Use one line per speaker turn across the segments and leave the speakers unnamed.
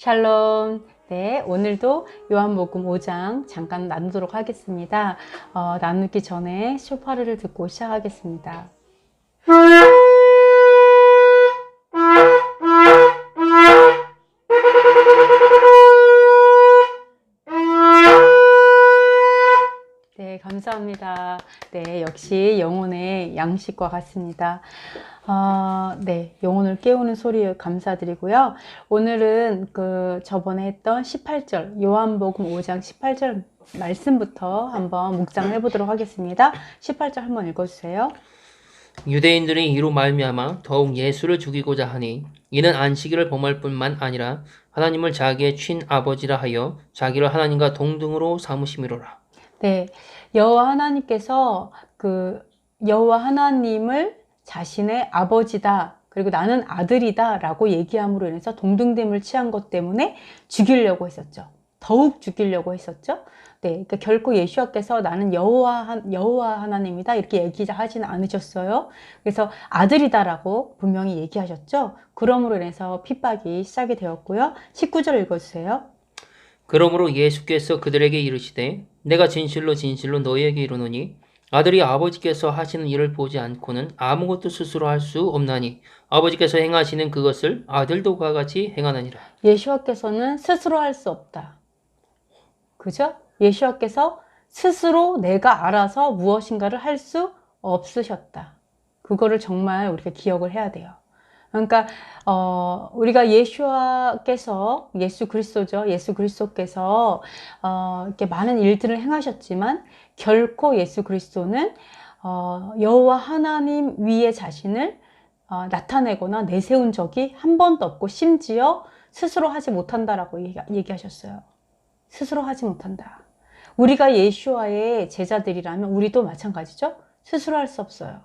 샬롬. 네, 오늘도 요한복음 5장 잠깐 나누도록 하겠습니다. 나누기 전에 쇼파르를 듣고 시작하겠습니다. 네, 감사합니다. 네, 역시 영혼의 양식과 같습니다. 네, 영혼을 깨우는 소리에 감사드리고요. 오늘은 저번에 했던 18절, 요한복음 5장 18절 말씀부터 한번 묵상을 해보도록 하겠습니다. 18절 한번 읽어주세요.
유대인들이 이로 말미암아 더욱 예수를 죽이고자 하니 이는 안식일을 범할 뿐만 아니라 하나님을 자기의 친아버지라 하여 자기를 하나님과 동등으로 삼으심이로라.
네, 여호와 하나님께서 여호와 하나님을 자신의 아버지다, 그리고 나는 아들이다 라고 얘기함으로 인해서 동등됨을 취한 것 때문에 죽이려고 했었죠. 더욱 죽이려고 했었죠. 네, 그러니까 결코 예수와께서 나는 여호와 하나님이다 이렇게 얘기하지는 않으셨어요. 그래서 아들이다라고 분명히 얘기하셨죠. 그러므로 인해서 핍박이 시작이 되었고요. 19절 읽어주세요.
그러므로 예수께서 그들에게 이르시되 내가 진실로 진실로 너희에게 이르노니 아들이 아버지께서 하시는 일을 보지 않고는 아무것도 스스로 할 수 없나니 아버지께서 행하시는 그것을 아들도 그와 같이 행하느니라.
예수와께서는 스스로 할 수 없다. 그죠? 예수와께서 스스로 내가 알아서 무엇인가를 할 수 없으셨다. 그거를 정말 우리가 기억을 해야 돼요. 그러니까 우리가 예수와께서, 예수 그리스도죠. 예수 그리스도께서 이렇게 많은 일들을 행하셨지만 결코 예수 그리스도는 여호와 하나님 위에 자신을 나타내거나 내세운 적이 한 번도 없고 심지어 스스로 하지 못한다라고 얘기하셨어요. 스스로 하지 못한다. 우리가 예수와의 제자들이라면 우리도 마찬가지죠. 스스로 할 수 없어요.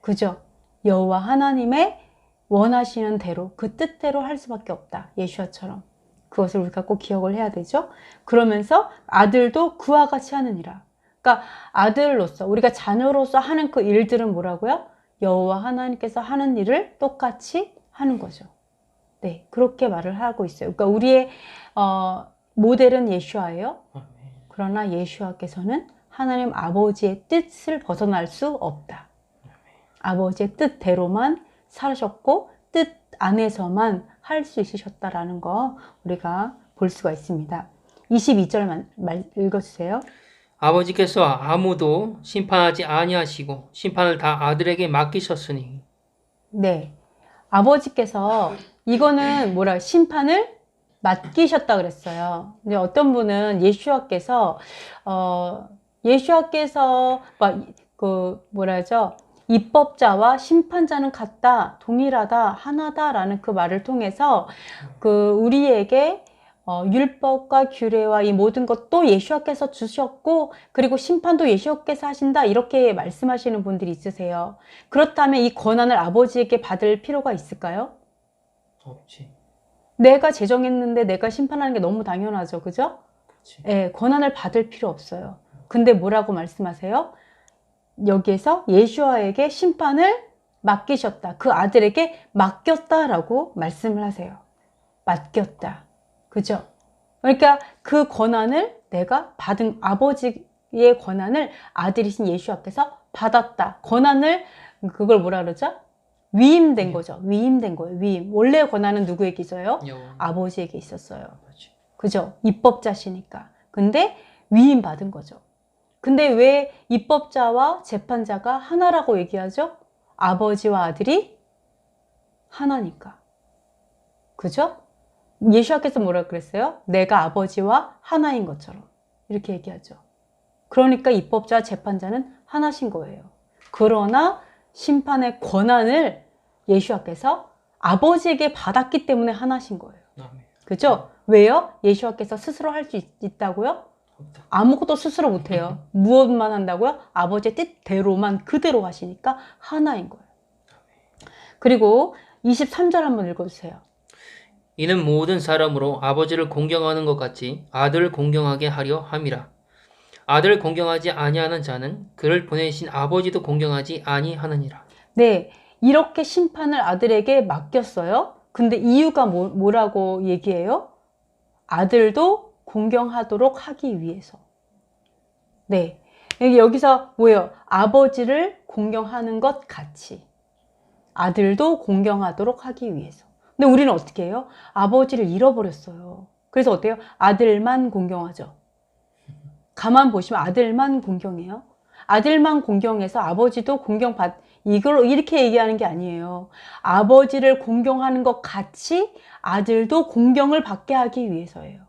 그죠? 여호와 하나님의 원하시는 대로 그 뜻대로 할 수밖에 없다. 예수와처럼. 그것을 우리가 꼭 기억을 해야 되죠. 그러면서 아들도 그와 같이 하느니라. 그러니까 아들로서 우리가 자녀로서 하는 그 일들은 뭐라고요? 여호와 하나님께서 하는 일을 똑같이 하는 거죠. 네, 그렇게 말을 하고 있어요. 그러니까 우리의 모델은 예수와예요. 그러나 예수와께서는 하나님 아버지의 뜻을 벗어날 수 없다. 아버지의 뜻대로만 사셨고 뜻 안에서만 할 수 있으셨다라는 거 우리가 볼 수가 있습니다. 22절만 읽어주세요.
아버지께서 아무도 심판하지 아니하시고 심판을 다 아들에게 맡기셨으니.
네, 아버지께서 이거는 심판을 맡기셨다 그랬어요. 근데 어떤 분은 예수와께서 입법자와 심판자는 같다, 동일하다, 하나다라는 그 말을 통해서 우리에게 율법과 규례와 이 모든 것도 예수와께서 주셨고 그리고 심판도 예수와께서 하신다 이렇게 말씀하시는 분들이 있으세요. 그렇다면 이 권한을 아버지에게 받을 필요가 있을까요?
없지.
내가 제정했는데 내가 심판하는 게 너무 당연하죠. 그죠? 네, 권한을 받을 필요 없어요. 근데 뭐라고 말씀하세요? 여기에서 예수와에게 심판을 맡기셨다. 그 아들에게 맡겼다라고 말씀을 하세요. 맡겼다. 그죠? 그러니까 그 권한을 내가 받은 아버지의 권한을 아들이신 예수와께서 받았다. 권한을 그걸 뭐라 그러죠? 위임된 거죠. 위임된 거예요. 위임. 원래 권한은 누구에게 있어요? 아버지에게 있었어요. 그죠? 입법자시니까. 근데 위임 받은 거죠. 근데 왜 입법자와 재판자가 하나라고 얘기하죠? 아버지와 아들이 하나니까. 그죠? 예수와께서 뭐라 그랬어요? 내가 아버지와 하나인 것처럼. 이렇게 얘기하죠. 그러니까 입법자와 재판자는 하나신 거예요. 그러나 심판의 권한을 예수와께서 아버지에게 받았기 때문에 하나신 거예요. 그죠? 왜요? 예수와께서 스스로 할 수 있다고요? 아무것도 스스로 못해요. 무엇만 한다고요? 아버지의 뜻대로만 그대로 하시니까 하나인 거예요. 그리고 23절 한번 읽어주세요.
이는 모든 사람으로 아버지를 공경하는 것 같이 아들을 공경하게 하려 함이라. 아들을 공경하지 아니하는 자는 그를 보내신 아버지도 공경하지 아니하느니라.
네, 이렇게 심판을 아들에게 맡겼어요. 근데 이유가 뭐라고 얘기해요? 아들도 공경하도록 하기 위해서. 네. 여기서 뭐예요? 아버지를 공경하는 것 같이. 아들도 공경하도록 하기 위해서. 근데 우리는 어떻게 해요? 아버지를 잃어버렸어요. 그래서 어때요? 아들만 공경하죠. 가만 보시면 아들만 공경해요. 아들만 공경해서 아버지도 이걸 이렇게 얘기하는 게 아니에요. 아버지를 공경하는 것 같이 아들도 공경을 받게 하기 위해서예요.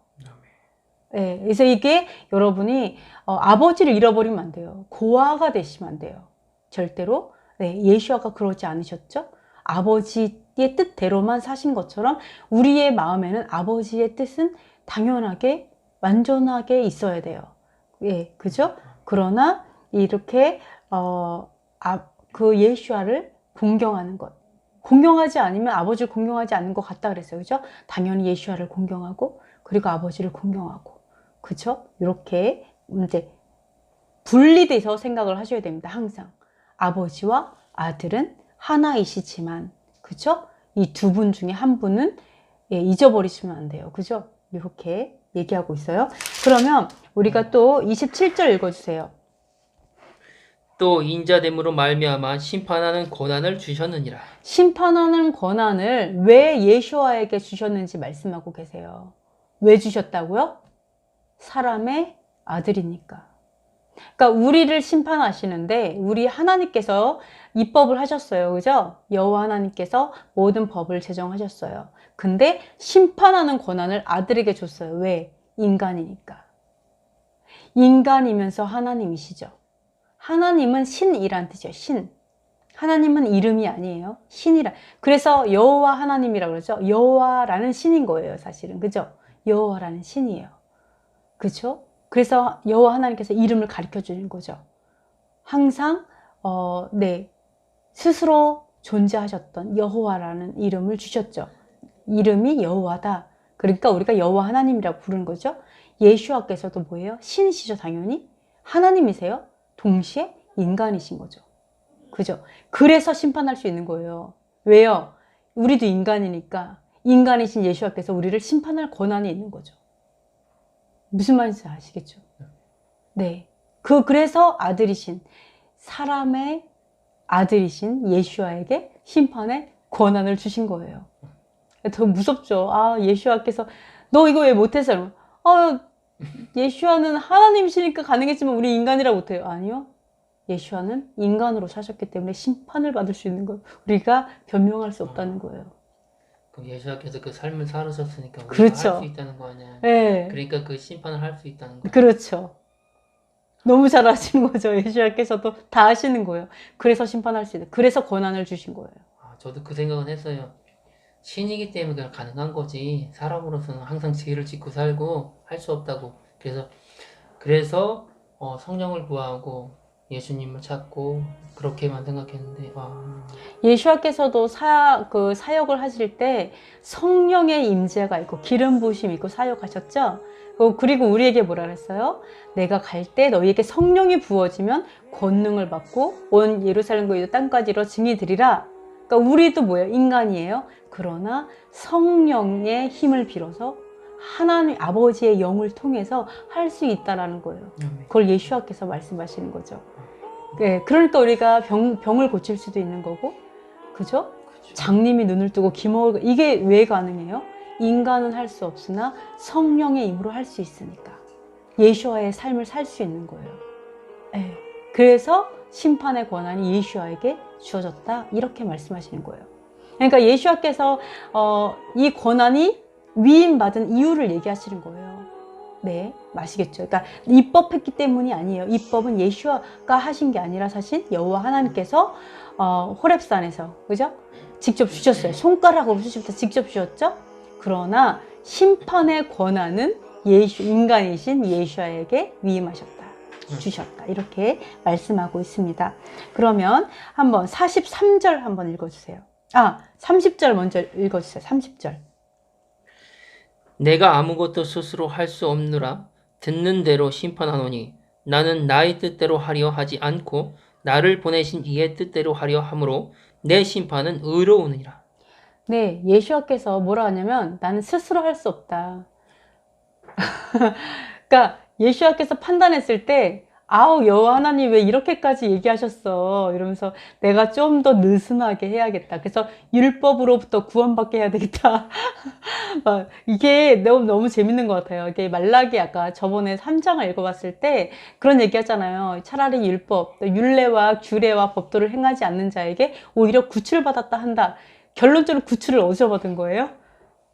네, 그래서 이게 여러분이 아버지를 잃어버리면 안 돼요. 고아가 되시면 안 돼요. 절대로. 네, 예수아가 그러지 않으셨죠? 아버지의 뜻대로만 사신 것처럼 우리의 마음에는 아버지의 뜻은 당연하게 완전하게 있어야 돼요. 예, 그죠? 그러나 이렇게 그 예수아를 공경하는 것. 공경하지 않으면 아버지를 공경하지 않는 것 같다 그랬어요. 그죠? 당연히 예수아를 공경하고 그리고 아버지를 공경하고. 그죠? 이렇게 이제 분리돼서 생각을 하셔야 됩니다. 항상. 아버지와 아들은 하나이시지만, 그죠? 이 두 분 중에 한 분은 잊어버리시면 안 돼요. 그죠? 이렇게 얘기하고 있어요. 그러면 우리가 또 27절 읽어주세요.
또 인자됨으로 말미암아 심판하는 권한을 주셨느니라.
심판하는 권한을 왜 예수아에게 주셨는지 말씀하고 계세요. 왜 주셨다고요? 사람의 아들이니까. 그러니까 우리를 심판하시는데 우리 하나님께서 입법을 하셨어요. 그죠? 여호와 하나님께서 모든 법을 제정하셨어요. 근데 심판하는 권한을 아들에게 줬어요. 왜? 인간이니까. 인간이면서 하나님이시죠. 하나님은 신이란 뜻이에요. 신. 하나님은 이름이 아니에요. 신이라. 그래서 여호와 하나님이라고 그러죠. 여호와라는 신인 거예요. 사실은. 그죠? 여호와라는 신이에요. 그죠? 그래서 여호와 하나님께서 이름을 가르쳐 주는 거죠. 항상 스스로 존재하셨던 여호와라는 이름을 주셨죠. 이름이 여호와다. 그러니까 우리가 여호와 하나님이라고 부르는 거죠. 예수와께서도 뭐예요? 신이시죠, 당연히. 하나님이세요. 동시에 인간이신 거죠. 그죠? 그래서 심판할 수 있는 거예요. 왜요? 우리도 인간이니까 인간이신 예수와께서 우리를 심판할 권한이 있는 거죠. 무슨 말인지 아시겠죠? 네. 그래서 사람의 아들이신 예수아에게 심판의 권한을 주신 거예요. 더 무섭죠? 예수아께서, 너 이거 왜 못해서? 예수아는 하나님이시니까 가능했지만 우리 인간이라 못해요. 아니요. 예수아는 인간으로 사셨기 때문에 심판을 받을 수 있는 거예요. 우리가 변명할 수 없다는 거예요.
그럼 예수님께서 그 삶을 살으셨으니까 우리가
그렇죠.
할 수 있다는 거 아니야.
네.
그러니까 그 심판을 할 수 있다는 거.
그렇죠. 너무 잘 아시는 거죠. 예수님께서도 다 아시는 거예요. 그래서 심판할 수 있는, 그래서 권한을 주신 거예요.
저도 그 생각은 했어요. 신이기 때문에 그냥 가능한 거지. 사람으로서는 항상 죄를 짓고 살고 할 수 없다고. 그래서 성령을 구하고 예수님을 찾고 그렇게만 생각했는데
예수님께서도 사역을 하실 때 성령의 임재가 있고 기름 부으심이 있고 사역하셨죠. 그리고 우리에게 뭐라 그랬어요? 내가 갈 때 너희에게 성령이 부어지면 권능을 받고 온 예루살렘과 유다 땅까지로 증인 되리라. 그러니까 우리도 뭐예요? 인간이에요. 그러나 성령의 힘을 빌어서 하나님 아버지의 영을 통해서 할 수 있다라는 거예요. 그걸 예수님께서 말씀하시는 거죠. 네, 그러니까 우리가 병을 고칠 수도 있는 거고, 그죠? 장님이 눈을 뜨고 기먹을, 이게 왜 가능해요? 인간은 할 수 없으나 성령의 힘으로 할 수 있으니까. 예수와의 삶을 살 수 있는 거예요. 네, 그래서 심판의 권한이 예수와에게 주어졌다. 이렇게 말씀하시는 거예요. 그러니까 예수와께서 이 권한이 위임받은 이유를 얘기하시는 거예요. 네, 아시겠죠? 그러니까 입법했기 때문이 아니에요. 입법은 예수아가 하신 게 아니라 사실 여호와 하나님께서 호렙산에서, 그죠? 직접 주셨어요. 손가락 없으시부터 직접 주셨죠? 그러나 심판의 권한은 인간이신 예수아에게 위임하셨다. 주셨다. 이렇게 말씀하고 있습니다. 그러면 한번 43절 한번 읽어주세요. 30절 먼저 읽어주세요. 30절.
내가 아무것도 스스로 할 수 없느라 듣는 대로 심판하노니 나는 나의 뜻대로 하려 하지 않고 나를 보내신 이의 뜻대로 하려 함으로 내 심판은 의로우니라.
네, 예수님께서 뭐라 하냐면 나는 스스로 할 수 없다. 그러니까 예수와께서 판단했을 때 아우 여호와 하나님 왜 이렇게까지 얘기하셨어 이러면서 내가 좀 더 느슨하게 해야겠다. 그래서 율법으로부터 구원받게 해야 되겠다. 이게 너무 재밌는 것 같아요. 이게 말라기 아까 저번에 3장을 읽어봤을 때 그런 얘기 하잖아요. 차라리 율법, 율례와 규례와 법도를 행하지 않는 자에게 오히려 구출받았다 한다. 결론적으로 구출을 어디서 받은 거예요?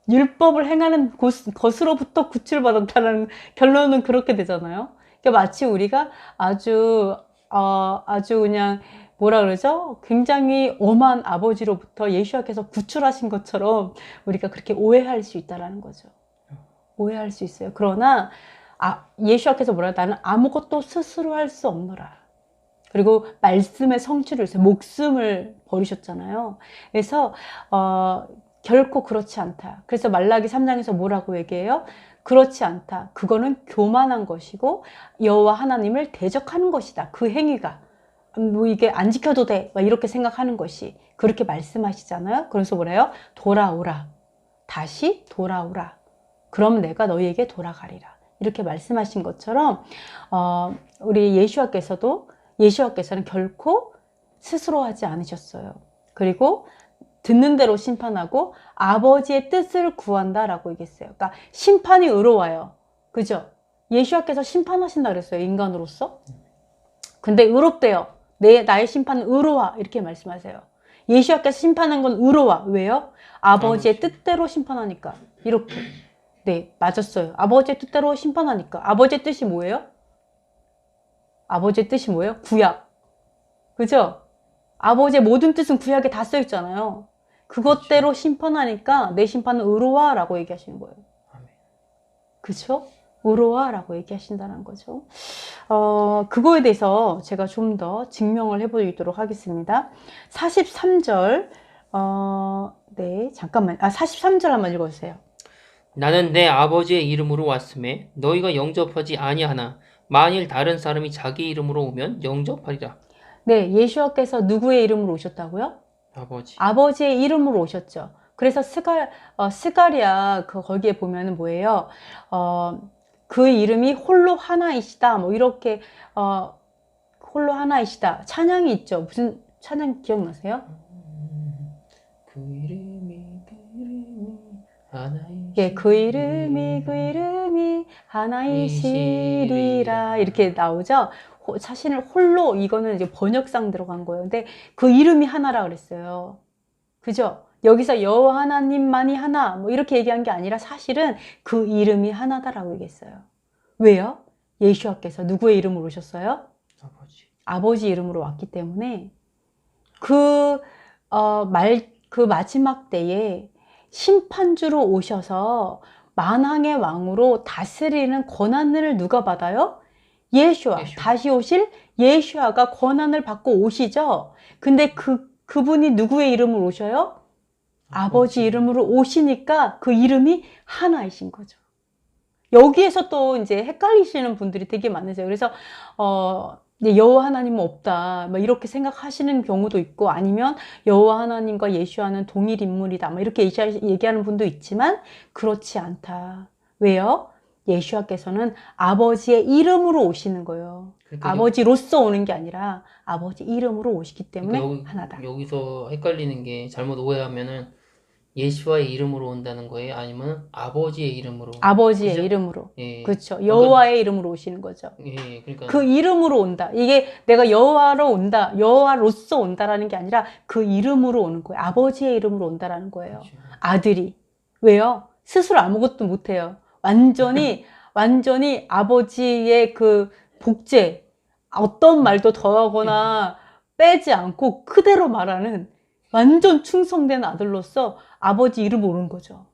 율법을 행하는 것으로부터 구출받았다는 결론은 그렇게 되잖아요. 그러니까 마치 우리가 아주 그냥 뭐라 그러죠? 굉장히 엄한 아버지로부터 예수와께서 구출하신 것처럼 우리가 그렇게 오해할 수 있다라는 거죠. 오해할 수 있어요. 그러나 예수와께서 뭐라 나는 아무것도 스스로 할 수 없노라. 그리고 말씀의 성취를 위해서 목숨을 버리셨잖아요. 그래서 결코 그렇지 않다. 그래서 말라기 3장에서 뭐라고 얘기해요? 그렇지 않다. 그거는 교만한 것이고 여호와 하나님을 대적하는 것이다. 그 행위가 뭐 이게 안 지켜도 돼. 막 이렇게 생각하는 것이 그렇게 말씀하시잖아요. 그래서 뭐래요? 돌아오라. 다시 돌아오라. 그럼 내가 너희에게 돌아가리라. 이렇게 말씀하신 것처럼 우리 예수와께서는 결코 스스로 하지 않으셨어요. 그리고 듣는 대로 심판하고 아버지의 뜻을 구한다라고 얘기했어요. 그러니까 심판이 의로워요. 그죠? 예수와께서 심판하신다 그랬어요. 인간으로서. 근데 의롭대요. 나의 심판은 의로워. 이렇게 말씀하세요. 예수와께서 심판한 건 의로워. 왜요? 아버지의 뜻대로 심판하니까. 이렇게. 네, 맞았어요. 아버지의 뜻대로 심판하니까. 아버지의 뜻이 뭐예요? 아버지의 뜻이 뭐예요? 구약. 그죠? 아버지의 모든 뜻은 구약에 다 써 있잖아요. 그것대로 심판하니까 내 심판은 의로와 라고 얘기하시는 거예요. 그쵸? 의로와 라고 얘기하신다는 거죠. 그거에 대해서 제가 좀 더 증명을 해보도록 하겠습니다. 43절, 네, 잠깐만. 43절 한번 읽어주세요.
나는 내 아버지의 이름으로 왔음에 너희가 영접하지 아니하나 만일 다른 사람이 자기 이름으로 오면 영접하리라.
네, 예수와께서 누구의 이름으로 오셨다고요?
아버지.
아버지의 이름으로 오셨죠. 그래서 스가랴 거기에 보면은 뭐예요? 그 이름이 홀로 하나이시다. 뭐 이렇게 홀로 하나이시다. 찬양이 있죠. 무슨 찬양 기억나세요?
그 이름이 하나이시리라.
예, 그 이름이 하나이시리라 이렇게 나오죠. 자신을 홀로 이거는 이제 번역상 들어간 거예요. 근데 그 이름이 하나라 그랬어요. 그죠? 여기서 여호와 하나님만이 하나 뭐 이렇게 얘기한 게 아니라 사실은 그 이름이 하나다라고 얘기했어요. 왜요? 예수와께서 누구의 이름으로 오셨어요? 아버지 이름으로 왔기 때문에 그 마지막 때에 심판주로 오셔서 만왕의 왕으로 다스리는 권한을 누가 받아요? 예수와. 다시 오실 예수아가 권한을 받고 오시죠. 근데 그분이 누구의 이름으로 오셔요? 아버지 이름으로 오시니까 그 이름이 하나이신 거죠. 여기에서 또 이제 헷갈리시는 분들이 되게 많으세요. 그래서 여호와 하나님은 없다. 막 이렇게 생각하시는 경우도 있고 아니면 여호와 하나님과 예수와는 동일 인물이다. 막 이렇게 얘기하는 분도 있지만 그렇지 않다. 왜요? 예수와께서는 아버지의 이름으로 오시는 거예요.
그러니까
아버지로서 오는 게 아니라 아버지 이름으로 오시기 때문에
그러니까
하나다.
여기서 헷갈리는 게 잘못 오해하면은 예수와의 이름으로 온다는 거예요? 아니면 아버지의 이름으로?
아버지의
그죠?
이름으로.
예.
그렇죠. 여호와의 이름으로 오시는 거죠.
예, 그러니까
그 이름으로 온다. 이게 내가 여호와로 온다, 여호와로서 온다라는 게 아니라 그 이름으로 오는 거예요. 아버지의 이름으로 온다라는 거예요.
그렇죠.
아들이. 왜요? 스스로 아무것도 못해요. 완전히 아버지의 그 복제, 어떤 말도 더하거나 빼지 않고 그대로 말하는 완전 충성된 아들로서 아버지 이름으로 오는 거죠.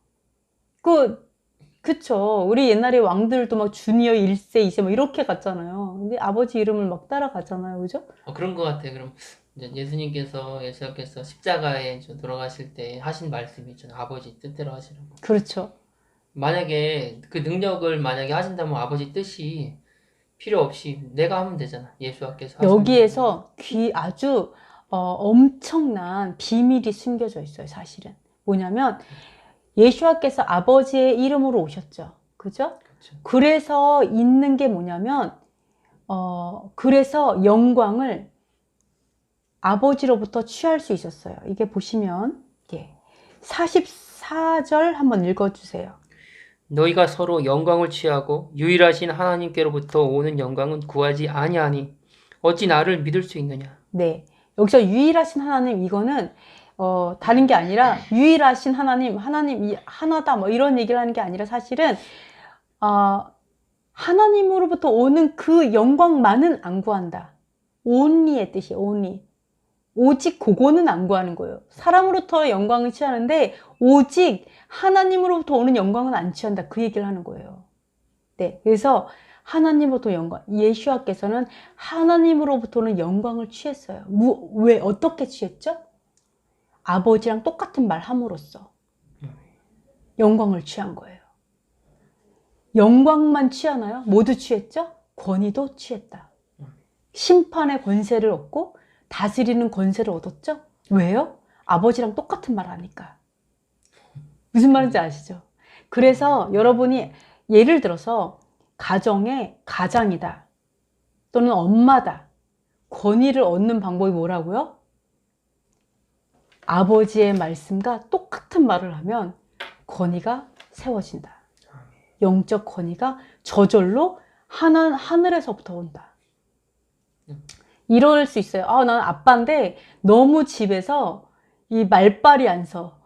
그쵸. 우리 옛날에 왕들도 막 주니어 1세, 2세 뭐 이렇게 갔잖아요. 근데 아버지 이름을 막 따라가잖아요. 그죠?
그런 것 같아요. 그럼 이제 예수님께서 십자가에 돌아가실 때 하신 말씀이 있잖아요. 아버지 뜻대로 하시라고.
그렇죠.
만약에 그 능력을 만약에 하신다면 아버지 뜻이 필요 없이 내가 하면 되잖아. 예수께서 하신
여기에서 아주 엄청난 비밀이 숨겨져 있어요. 사실은. 뭐냐면 예수와께서 아버지의 이름으로 오셨죠. 그죠?
그렇죠.
그래서 있는 게 뭐냐면, 그래서 영광을 아버지로부터 취할 수 있었어요. 이게 보시면, 예. 44절 한번 읽어주세요.
너희가 서로 영광을 취하고 유일하신 하나님께로부터 오는 영광은 구하지 아니하니 어찌 나를 믿을 수 있느냐.
네. 여기서 유일하신 하나님, 이거는, 다른 게 아니라, 유일하신 하나님, 하나님 하나다, 뭐 이런 얘기를 하는 게 아니라 사실은, 하나님으로부터 오는 그 영광만은 안 구한다. only의 뜻이에요, only. 오직 그거는 안 구하는 거예요. 사람으로부터 영광을 취하는데, 오직 하나님으로부터 오는 영광은 안 취한다. 그 얘기를 하는 거예요. 네. 그래서, 하나님으로부터 영광. 예수와께서는 하나님으로부터는 영광을 취했어요. 왜, 어떻게 취했죠? 아버지랑 똑같은 말 함으로써 영광을 취한 거예요. 영광만 취하나요? 모두 취했죠? 권위도 취했다. 심판의 권세를 얻고 다스리는 권세를 얻었죠? 왜요? 아버지랑 똑같은 말 하니까. 무슨 말인지 아시죠? 그래서 여러분이 예를 들어서 가정의 가장이다 또는 엄마다 권위를 얻는 방법이 뭐라고요? 아버지의 말씀과 똑같은 말을 하면 권위가 세워진다. 영적 권위가 저절로 하늘에서부터 온다. 이럴 수 있어요. 나는 아빠인데 너무 집에서 이 말빨이 안 서.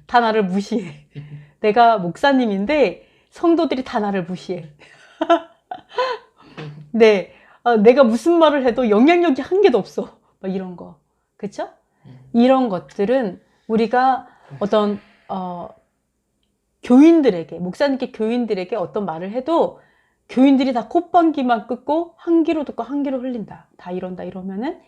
다 나를 무시해. 내가 목사님인데 성도들이 다 나를 무시해. 네, 내가 무슨 말을 해도 영향력이 한 개도 없어. 막 이런 거. 그쵸? 이런 것들은 우리가 어떤 교인들에게, 목사님께 교인들에게 어떤 말을 해도 교인들이 다 콧방귀만 끄고 한 귀로 듣고 한 귀로 흘린다. 다 이런다. 이러면은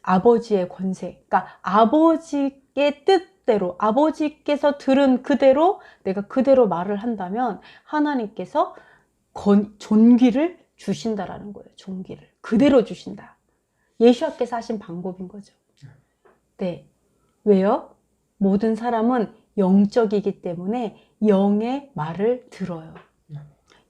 아버지의 권세, 그러니까 아버지의 뜻대로, 아버지께서 들은 그대로 내가 그대로 말을 한다면 하나님께서 존귀를 주신다라는 거예요. 존귀를 그대로 주신다. 예수와께서 하신 방법인 거죠. 네. 왜요? 모든 사람은 영적이기 때문에 영의 말을 들어요.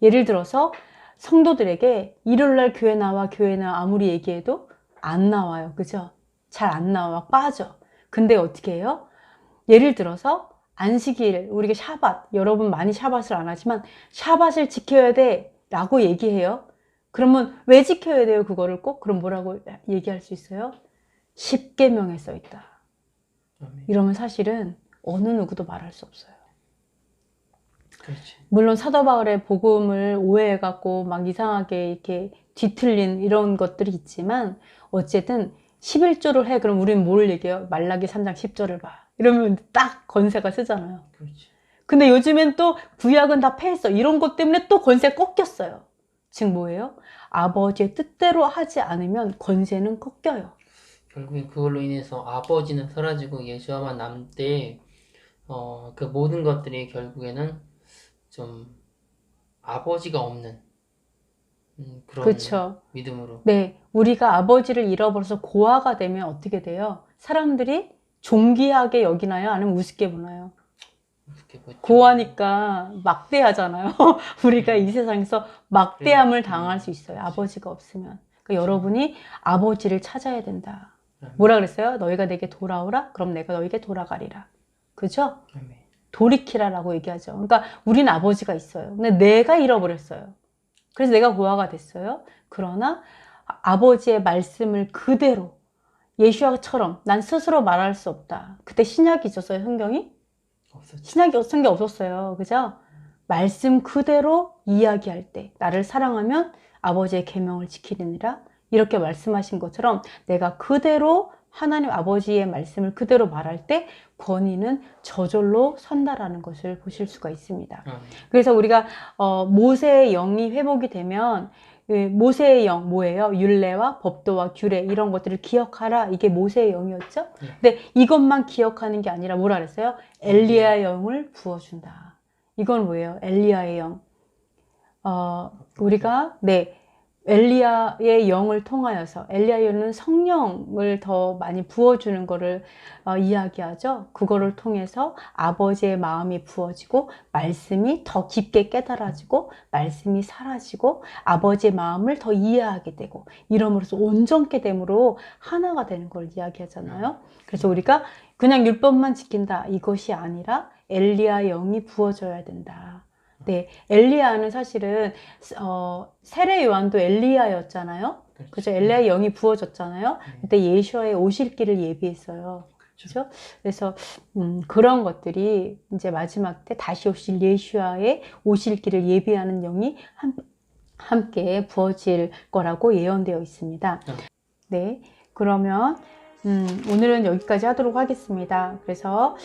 예를 들어서 성도들에게 일요일날 교회 나와 아무리 얘기해도 안 나와요. 그죠? 잘 안 나와. 빠져. 근데 어떻게 해요? 예를 들어서 안식일, 우리가 샤밧, 여러분 많이 샤밧을 안 하지만 샤밧을 지켜야 돼 라고 얘기해요. 그러면 왜 지켜야 돼요? 그거를 꼭? 그럼 뭐라고 얘기할 수 있어요? 십계명에 써 있다. 이러면 사실은 어느 누구도 말할 수 없어요.
그렇지.
물론 사도 바울의 복음을 오해해갖고 막 이상하게 이렇게 뒤틀린 이런 것들이 있지만 어쨌든 11조를 해. 그럼 우리는 뭘 얘기해요? 말라기 3장 10절을 봐. 이러면 딱 권세가 쓰잖아요.
그렇지.
근데 요즘엔 또 구약은 다 폐했어. 이런 것 때문에 또 권세 꺾였어요. 즉 뭐예요? 아버지의 뜻대로 하지 않으면 권세는 꺾여요.
결국엔 그걸로 인해서 아버지는 사라지고 예수와만 남때 그 모든 것들이 결국에는 좀 아버지가 없는 그런
그렇죠.
믿음으로.
네, 우리가 아버지를 잃어버려서 고아가 되면 어떻게 돼요? 사람들이 존귀하게 여기나요? 아니면 우습게 보나요?
이렇게 보죠.
고아니까 막대하잖아요. 우리가 이 세상에서 막대함을 당할 수 있어요. 아버지가 없으면. 그러니까 여러분이 아버지를 찾아야 된다. 뭐라 그랬어요? 너희가 내게 돌아오라? 그럼 내가 너희에게 돌아가리라. 그죠?
아멘.
돌이키라라고 얘기하죠. 그러니까 우리는 아버지가 있어요. 근데 내가 잃어버렸어요. 그래서 내가 고아가 됐어요. 그러나 아버지의 말씀을 그대로 예수와처럼 난 스스로 말할 수 없다. 그때 신약이 있었어요, 성경이?
없었지.
성경 없었어요. 그죠? 말씀 그대로 이야기할 때 나를 사랑하면 아버지의 계명을 지키느니라 이렇게 말씀하신 것처럼 내가 그대로 하나님 아버지의 말씀을 그대로 말할 때 권위는 저절로 선다라는 것을 보실 수가 있습니다. 그래서 우리가 모세의 영이 회복이 되면 모세의 영 뭐예요? 율례와 법도와 규례 이런 것들을 기억하라. 이게 모세의 영이었죠? 근데 이것만 기억하는 게 아니라 뭐라 그랬어요? 엘리야의 영을 부어준다. 이건 뭐예요? 엘리야의 영. 우리가 엘리야의 영을 통하여서, 엘리야의 영은 성령을 더 많이 부어주는 거를 이야기하죠. 그거를 통해서 아버지의 마음이 부어지고 말씀이 더 깊게 깨달아지고 말씀이 사라지고 아버지의 마음을 더 이해하게 되고 이러므로써 온전케 됨으로 하나가 되는 걸 이야기하잖아요. 그래서 우리가 그냥 율법만 지킨다 이것이 아니라 엘리야의 영이 부어져야 된다. 네, 엘리야는 사실은 세례 요한도 엘리야였잖아요. 그죠? 엘리야의 영이 부어졌잖아요. 그때 예수와의 오실 길을 예비했어요. 그죠? 그래서 그런 것들이 이제 마지막 때 다시 오실 예수와의 오실 길을 예비하는 영이 함께 부어질 거라고 예언되어 있습니다. 네, 그러면 오늘은 여기까지 하도록 하겠습니다. 그래서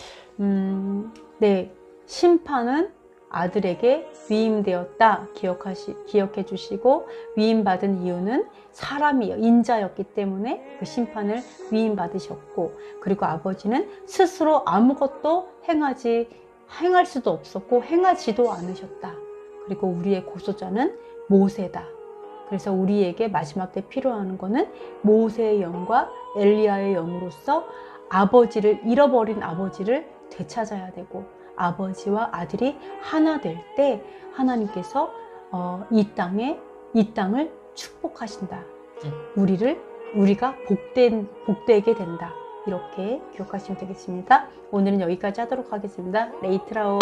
네, 심판은 아들에게 위임되었다 기억해 주시고, 위임받은 이유는 사람이 인자였기 때문에 그 심판을 위임받으셨고, 그리고 아버지는 스스로 아무것도 행할 수도 없었고 행하지도 않으셨다. 그리고 우리의 고소자는 모세다. 그래서 우리에게 마지막 때 필요한 거는 모세의 영과 엘리야의 영으로서 아버지를, 잃어버린 아버지를 되찾아야 되고, 아버지와 아들이 하나 될 때 하나님께서 이 땅을 축복하신다. 우리가 복되게 된다. 이렇게 기억하시면 되겠습니다. 오늘은 여기까지 하도록 하겠습니다. 레이트라웃.